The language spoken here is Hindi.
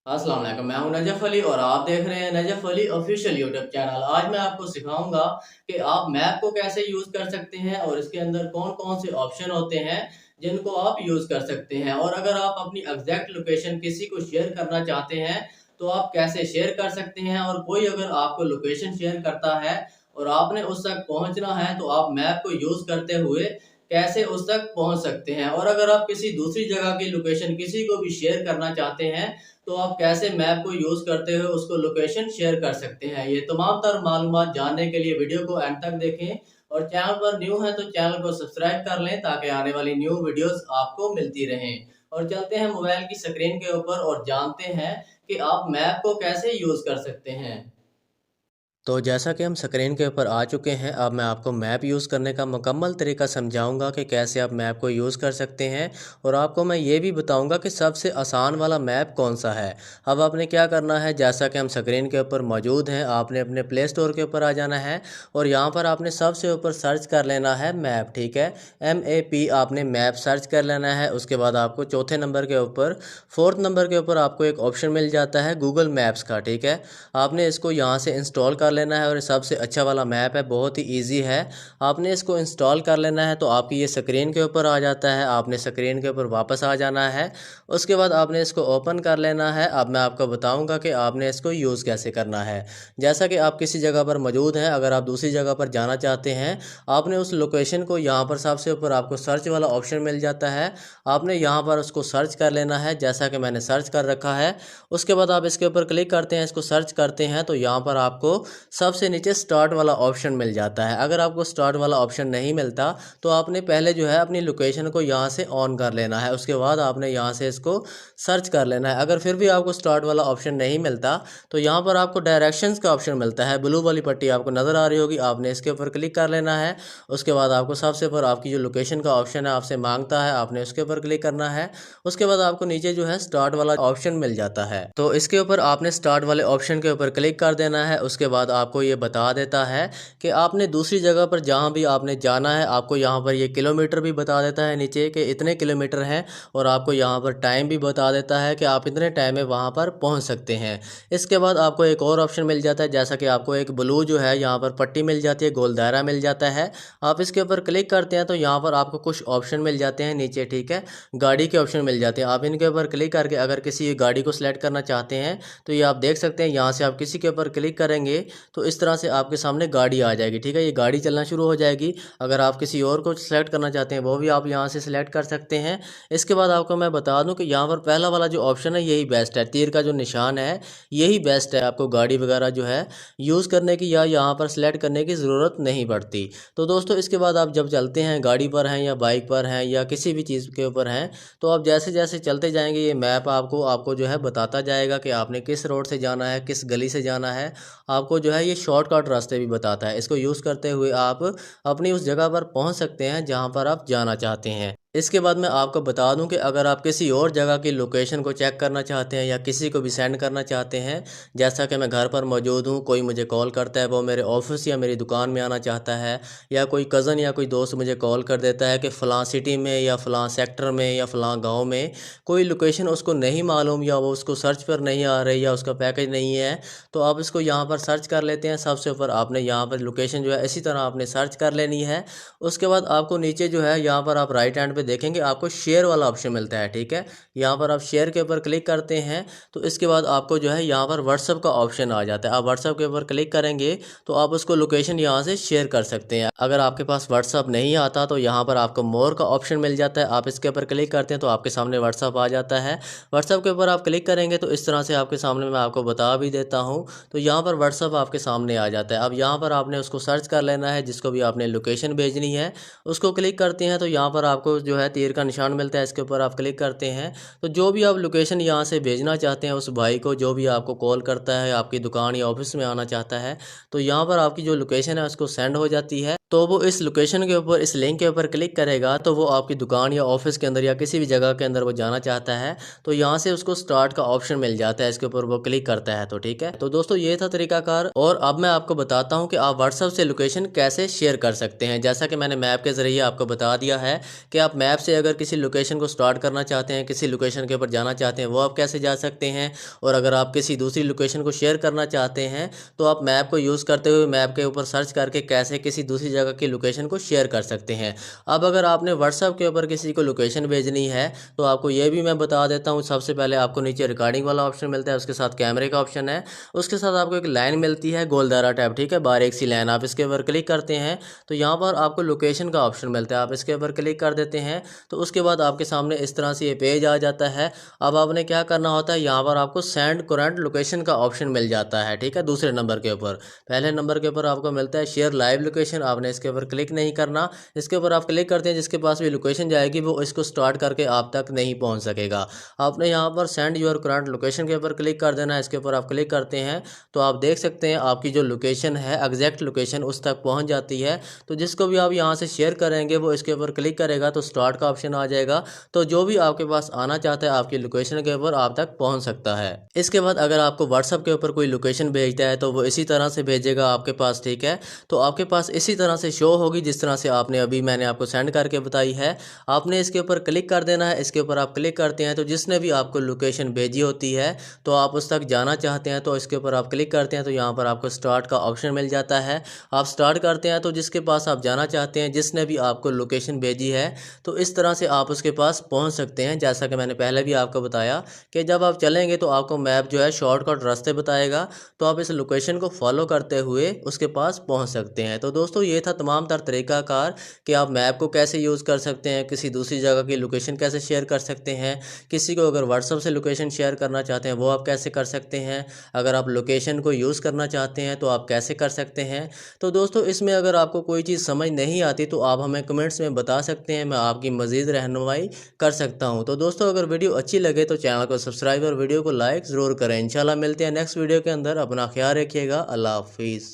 अस्सलाम वालेकुम, मैं हूं नजफ अली और आप देख रहे हैं Najaf Ali official YouTube channel. आज मैं आपको सिखाऊंगा कि आप मैप को कैसे यूज कर सकते हैं और इसके अंदर कौन कौन से ऑप्शन होते हैं जिनको आप यूज कर सकते हैं। और अगर आप अपनी एग्जैक्ट लोकेशन किसी को शेयर करना चाहते हैं तो आप कैसे शेयर कर सकते हैं। और कोई अगर आपको लोकेशन शेयर करता है और आपने उस तक पहुंचना है तो आप मैप को यूज करते हुए कैसे उस तक पहुंच सकते हैं। और अगर आप किसी दूसरी जगह की लोकेशन किसी को भी शेयर करना चाहते हैं तो आप कैसे मैप को यूज करते हुए उसको लोकेशन शेयर कर सकते हैं। ये तमाम तर मालूमात जानने के लिए वीडियो को एंड तक देखें और चैनल पर न्यू है तो चैनल को सब्सक्राइब कर लें ताकि आने वाली न्यू वीडियोस आपको मिलती रहें। और चलते हैं मोबाइल की स्क्रीन के ऊपर और जानते हैं कि आप मैप को कैसे यूज कर सकते हैं। तो जैसा कि हम स्क्रीन के ऊपर आ चुके हैं, अब मैं आपको मैप यूज़ करने का मुकम्मल तरीका समझाऊंगा कि कैसे आप मैप को यूज़ कर सकते हैं। और आपको मैं ये भी बताऊंगा कि सबसे आसान वाला मैप कौन सा है। अब आपने क्या करना है, जैसा कि हम स्क्रीन के ऊपर मौजूद हैं, आपने अपने प्ले स्टोर के ऊपर आ जाना है और यहाँ पर आपने सबसे ऊपर सर्च कर लेना है मैप। ठीक है, MAP आपने मैप सर्च कर लेना है। उसके बाद आपको चौथे नंबर के ऊपर, फोर्थ नंबर के ऊपर आपको एक ऑप्शन मिल जाता है गूगल मैप्स का। ठीक है, आपने इसको यहाँ से इंस्टॉल कर लेना है और ये सबसे अच्छा वाला मैप है, बहुत ही इजी है। आपने इसको इंस्टॉल कर लेना है तो आपकी ये स्क्रीन के ऊपर आ जाता है। आपने स्क्रीन के ऊपर वापस आ जाना है। उसके बाद आपने इसको ओपन कर लेना है। अब मैं आपको बताऊंगा कि आपने इसको यूज़ कैसे करना है। जैसा कि आप किसी जगह पर मौजूद हैं, अगर आप दूसरी जगह पर जाना चाहते हैं, आपने उस लोकेशन को यहाँ पर सबसे ऊपर आपको सर्च वाला ऑप्शन मिल जाता है। आपने यहाँ पर उसको सर्च कर लेना है, जैसा कि मैंने सर्च कर रखा है। उसके बाद आप इसके ऊपर क्लिक करते हैं, इसको सर्च करते हैं तो यहाँ पर आपको सबसे नीचे स्टार्ट वाला ऑप्शन मिल जाता है। अगर आपको स्टार्ट वाला ऑप्शन नहीं मिलता तो आपने पहले जो है अपनी लोकेशन को यहाँ से ऑन कर लेना है। उसके बाद आपने यहाँ से इसको सर्च कर लेना है। अगर फिर भी आपको स्टार्ट वाला ऑप्शन नहीं मिलता तो यहाँ पर आपको डायरेक्शंस का ऑप्शन मिलता है, ब्लू वाली पट्टी आपको नज़र आ रही होगी, आपने इसके ऊपर क्लिक कर लेना है। उसके बाद आपको सबसे ऊपर आपकी जो लोकेशन का ऑप्शन है आपसे मांगता है, आपने उसके ऊपर क्लिक करना है। उसके बाद आपको नीचे जो है स्टार्ट वाला ऑप्शन मिल जाता है, तो इसके ऊपर आपने स्टार्ट वाले ऑप्शन के ऊपर क्लिक कर देना है। उसके बाद आपको ये बता देता है कि आपने दूसरी जगह पर जहाँ भी आपने जाना है, आपको यहाँ पर ये किलोमीटर भी बता देता है नीचे कि इतने किलोमीटर हैं। और आपको यहाँ पर टाइम भी बता देता है कि आप इतने टाइम में वहाँ पर पहुँच सकते हैं। इसके बाद आपको एक और ऑप्शन मिल जाता है, जैसा कि आपको एक ब्लू जो है यहाँ पर पट्टी मिल जाती है, गोल दायरा मिल जाता है। आप इसके ऊपर क्लिक करते हैं तो यहाँ पर आपको कुछ ऑप्शन मिल जाते हैं नीचे। ठीक है, गाड़ी के ऑप्शन मिल जाते हैं। आप इनके ऊपर क्लिक करके अगर किसी गाड़ी को सिलेक्ट करना चाहते हैं तो ये आप देख सकते हैं, यहाँ से आप किसी के ऊपर क्लिक करेंगे तो इस तरह से आपके सामने गाड़ी आ जाएगी। ठीक है, ये गाड़ी चलना शुरू हो जाएगी। अगर आप किसी और को सिलेक्ट करना चाहते हैं वो भी आप यहाँ से सिलेक्ट कर सकते हैं। इसके बाद आपको मैं बता दूं कि यहाँ पर पहला वाला जो ऑप्शन है यही बेस्ट है, तीर का जो निशान है यही बेस्ट है। आपको गाड़ी वगैरह जो है यूज़ करने की या यहाँ पर सिलेक्ट करने की ज़रूरत नहीं पड़ती। तो दोस्तों, इसके बाद आप जब चलते हैं, गाड़ी पर हैं या बाइक पर हैं या किसी भी चीज़ के ऊपर हैं, तो आप जैसे जैसे चलते जाएंगे ये मैप आपको जो है बताता जाएगा कि आपने किस रोड से जाना है, किस गली से जाना है। आपको जो है ये शॉर्टकट रास्ते भी बताता है। इसको यूज़ करते हुए आप अपनी उस जगह पर पहुंच सकते हैं जहां पर आप जाना चाहते हैं। इसके बाद मैं आपको बता दूं कि अगर आप किसी और जगह की लोकेशन को चेक करना चाहते हैं या किसी को भी सेंड करना चाहते हैं, जैसा कि मैं घर पर मौजूद हूं, कोई मुझे कॉल करता है, वो मेरे ऑफिस या मेरी दुकान में आना चाहता है, या कोई कज़न या कोई दोस्त मुझे कॉल कर देता है कि फ़लाँ सिटी में या फ़लाँ सेक्टर में या फ़लाँ गाँव में कोई लोकेशन उसको नहीं मालूम या वो उसको सर्च पर नहीं आ रही या उसका पैकेज नहीं है, तो आप इसको यहाँ पर सर्च कर लेते हैं। सबसे ऊपर आपने यहाँ पर लोकेशन जो है इसी तरह आपने सर्च कर लेनी है। उसके बाद आपको नीचे जो है यहाँ पर आप राइट हैंड पे देखेंगे आपको शेयर वाला ऑप्शन मिलता है। ठीक है, यहाँ पर आप शेयर के ऊपर क्लिक करते हैं तो इसके बाद आपको जो है यहाँ पर व्हाट्सअप का ऑप्शन आ जाता है। आप व्हाट्सअप के ऊपर क्लिक करेंगे तो आप उसको लोकेशन यहाँ से शेयर कर सकते हैं। अगर आपके पास व्हाट्सअप नहीं आता तो यहाँ पर आपको मोर का ऑप्शन मिल जाता है। आप इसके ऊपर क्लिक करते हैं तो आपके सामने व्हाट्सअप आ जाता है। व्हाट्सअप के ऊपर आप क्लिक करेंगे तो इस तरह से आपके सामने मैं आपको बता भी देता हूँ, तो यहाँ पर व्हाट्सअप आपके सामने आ जाता है। अब यहाँ पर आपने उसको सर्च कर लेना है, जिसको भी आपने लोकेशन भेजनी है उसको क्लिक करते हैं तो यहाँ पर आपको जो है तीर का निशान मिलता है, इसके ऊपर आप क्लिक करते हैं तो जो भी आप लोकेशन यहाँ से भेजना चाहते हैं उस भाई को, जो भी आपको कॉल करता है, आपकी दुकान या ऑफिस में आना चाहता है, तो यहाँ पर आपकी जो लोकेशन है उसको सेंड हो जाती है। तो वो इस लोकेशन के ऊपर, इस लिंक के ऊपर क्लिक करेगा तो वो आपकी दुकान या ऑफिस के अंदर या किसी भी जगह के अंदर वो जाना चाहता है, तो यहाँ से उसको स्टार्ट का ऑप्शन मिल जाता है, इसके ऊपर वो क्लिक करता है। तो ठीक है, तो दोस्तों ये था तरीकाकार। और अब मैं आपको बताता हूँ कि आप व्हाट्सएप से लोकेशन कैसे शेयर कर सकते हैं। जैसा कि मैंने मैप के ज़रिए आपको बता दिया है कि आप मैप से अगर किसी लोकेशन को स्टार्ट करना चाहते हैं, किसी लोकेशन के ऊपर जाना चाहते हैं, वो आप कैसे जा सकते हैं। और अगर आप किसी दूसरी लोकेशन को शेयर करना चाहते हैं तो आप मैप को यूज़ करते हुए मैप के ऊपर सर्च करके कैसे किसी दूसरी जगह की लोकेशन को शेयर कर सकते हैं। अब अगर आपने व्हाट्सएप के ऊपर किसी को लोकेशन भेजनी है तो आपको ये भी मैं बता देता हूँ। सबसे पहले आपको नीचे रिकॉर्डिंग वाला ऑप्शन मिलता है, उसके साथ कैमरे का ऑप्शन है, उसके साथ आपको एक लाइन मिलती है गोलदारा टैब, ठीक है, बारीक सी लाइन। आप इसके ऊपर क्लिक करते हैं तो यहाँ पर आपको लोकेशन का ऑप्शन मिलता है, आप इसके ऊपर क्लिक कर देते हैं तो उसके बाद आपके सामने इस तरह से ये पेज आ जाता है। अब आपने क्या करना होता है, यहाँ पर आपको सेंड करंट लोकेशन का ऑप्शन मिल जाता है, ठीक है, दूसरे नंबर के ऊपर। पहले नंबर के ऊपर आपको मिलता है शेयर लाइव लोकेशन, आपने इसके ऊपर क्लिक नहीं करना। इसके ऊपर आप क्लिक करते हैं, जिसके पास भी लोकेशन जाएगी वो इसको स्टार्ट करके आप तक नहीं पहुंच सकेगा। आपने यहाँ पर सेंड योर करंट लोकेशन के ऊपर क्लिक कर देना है। इसके ऊपर आप क्लिक करते हैं तो आप देख सकते हैं आपकी जो लोकेशन है, एग्जैक्ट लोकेशन उस तक पहुँच जाती है। तो जिसको भी आप यहाँ से शेयर करेंगे वो इसके ऊपर क्लिक करेगा तो स्टार्ट का ऑप्शन आ जाएगा। तो जो भी आपके पास आना चाहता है आपकी लोकेशन के ऊपर आप तक पहुँच सकता है। इसके बाद अगर आपको व्हाट्सएप के ऊपर कोई लोकेशन भेजता है तो वो इसी तरह से भेजेगा आपके पास, ठीक है। तो आपके पास इसी तरह से शो होगी जिस तरह से आपने अभी मैंने आपको सेंड करके बताई है। आपने इसके ऊपर क्लिक कर देना है। इसके ऊपर आप क्लिक करते हैं तो जिसने भी आपको लोकेशन भेजी होती है तो आप उस तक जाना चाहते हैं तो इसके ऊपर आप क्लिक करते हैं तो यहाँ पर आपको स्टार्ट का ऑप्शन मिल जाता है। आप स्टार्ट करते हैं तो जिसके पास आप जाना चाहते हैं, जिसने भी आपको लोकेशन भेजी है, तो इस तरह से आप उसके पास पहुँच सकते हैं। जैसा कि मैंने पहले भी आपको बताया कि जब आप चलेंगे तो आपको मैप जो है शॉर्टकट रास्ते बताएगा, तो आप इस लोकेशन को फॉलो करते हुए उसके पास पहुंच सकते हैं। तो दोस्तों ये था तमाम तर तरीकाकार कि आप मैप को कैसे यूज़ कर सकते हैं, किसी दूसरी जगह की लोकेशन कैसे शेयर कर सकते हैं, किसी को अगर व्हाट्सएप से लोकेशन शेयर करना चाहते हैं वो आप कैसे कर सकते हैं, अगर आप लोकेशन को यूज़ करना चाहते हैं तो आप कैसे कर सकते हैं। तो दोस्तों इसमें अगर आपको कोई चीज़ समझ नहीं आती तो आप हमें कमेंट्स में बता सकते हैं, मैं आपकी मज़ीद रहनुमाई कर सकता हूँ। तो दोस्तों अगर वीडियो अच्छी लगे तो चैनल को सब्सक्राइब और वीडियो को लाइक ज़रूर करें। इंशाल्लाह मिलते हैं नेक्स्ट वीडियो के अंदर। अपना ख्याल रखिएगा। अल्लाह हाफिज़।